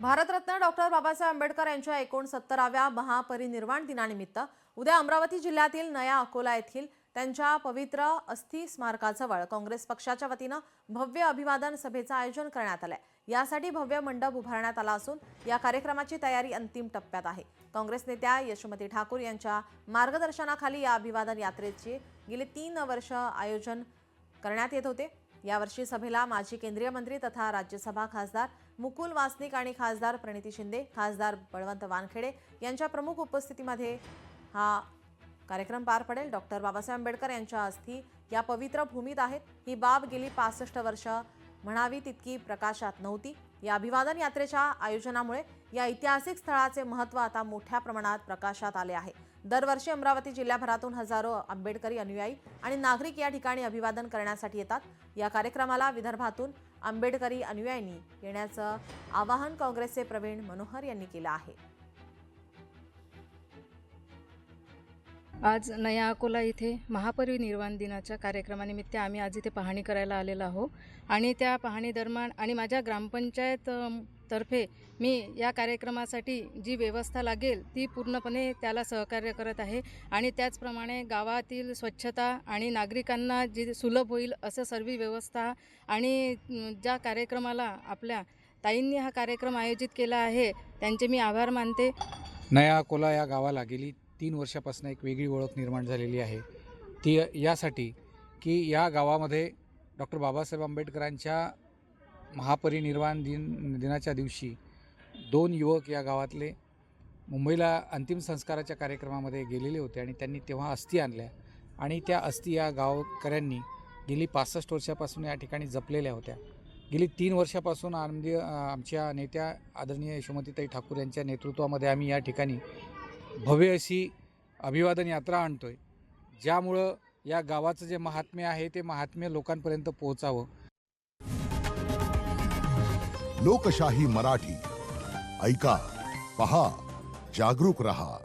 Bharat Ratna doctor Babasaheb Ambedkar यांच्या 69व्या महापरिनिर्वाण दिनानिमित्त उद्या अमरावती जिल्ह्यातील नया अकोला येथील त्यांच्या पवित्र अस्थि स्मारकाजवळ काँग्रेस पक्षाच्या वतीने भव्य अभिवादन सभेचे आयोजन करण्यात आले आहे। यासाठी भव्य मंडप उभारण्यात आला असून या कार्यक्रमाची तयारी अंतिम टप्प्यात आहे। काँग्रेस नेत्या यशोमती ठाकूर यांच्या मार्गदर्शनाखाली या अभिवादन यात्रेचे गेली 3 वर्ष आयोजन करण्यात येत होते। यावर्षी सभेला माजी केंद्रीय मंत्री तथा राज्यसभा खासदार मुकुल वासनिक आणि खासदार प्रणिती शिंदे, खासदार बळवंत वानखेडे यांच्या प्रमुख उपस्थितीमध्ये हा कार्यक्रम पार पडेल। डॉक्टर बाबासाहेब आंबेडकर यांच्या अस्थी या पवित्र भूमीत आहेत। ही बाब गेली 65 वर्ष म्हणावी तितकी प्रकाशात नव्हती। या अभिवादन यात्रेच्या आयोजनामुळे या ऐतिहासिक स्थळाचे महत्त्व आता मोठ्या प्रमाणात प्रकाशात आले आहे। दरवर्षी अमरावती जिल्ह्याभरातून हजारो आंबेडकरी अनुयायी आणि नागरिक या ठिकाणी अभिवादन करण्यासाठी येतात। या कार्यक्रमाला विदर्भातून आंबेडकरी अनुयायांनी येण्याचं आवाहन काँग्रेसचे प्रवीण मनोहर यांनी केलं आहे। आज नया अकोला इथे महापरिनिर्वाण दिनाच्या कार्यक्रमानिमित्त आम्ही आज इथे पाहणी करायला आलेलो आहोत आणि त्या पाहणी दरम्यान आणि माझ्या ग्रामपंचायत तर्फे मी या कार्यक्रमासाठी जी व्यवस्था लागेल ती पूर्णपणे त्याला सहकार्य करत आहे आणि त्याचप्रमाणे गावातील स्वच्छता आणि नागरिकांना जी सुलभ होईल असं सर्व व्यवस्था आणि ज्या कार्यक्रमाला आपल्या ताईंनी हा कार्यक्रम आयोजित केला आहे त्यांचे मी आभार मानते। नया अकोला या गावाला गेली 3 वर्षापासून एक वेगळी ओळख निर्माण झालेली आहे। ती यासाठी की या गावामध्ये डॉक्टर बाबासाहेब आंबेडकरांच्या महापरिनिर्वाण दिनाच्या दिवशी 2 युवक या गावातले मुंबईला अंतिम संस्काराच्या कार्यक्रमामध्ये गेलेले होते आणि त्यांनी तेव्हा अस्थी आणल्या आणि त्या अस्थी या गावकऱ्यांनी गेली 65 वर्षापासून या ठिकाणी जपलेल्या होत्या। गेली 3 वर्षापासून आमच्या नेत्या आदरणीय यशोमतीताई ठाकूर यांच्या नेतृत्वामध्ये आम्ही या ठिकाणी भव्य अशी अभिवादन यात्रा आणतोय, ज्यामुळं या गावाचं जे महात्म्य आहे ते महात्म्य लोकांपर्यंत पोहोचावं। लोकशाही मराठी ऐका, पहा, जागरूक रहा।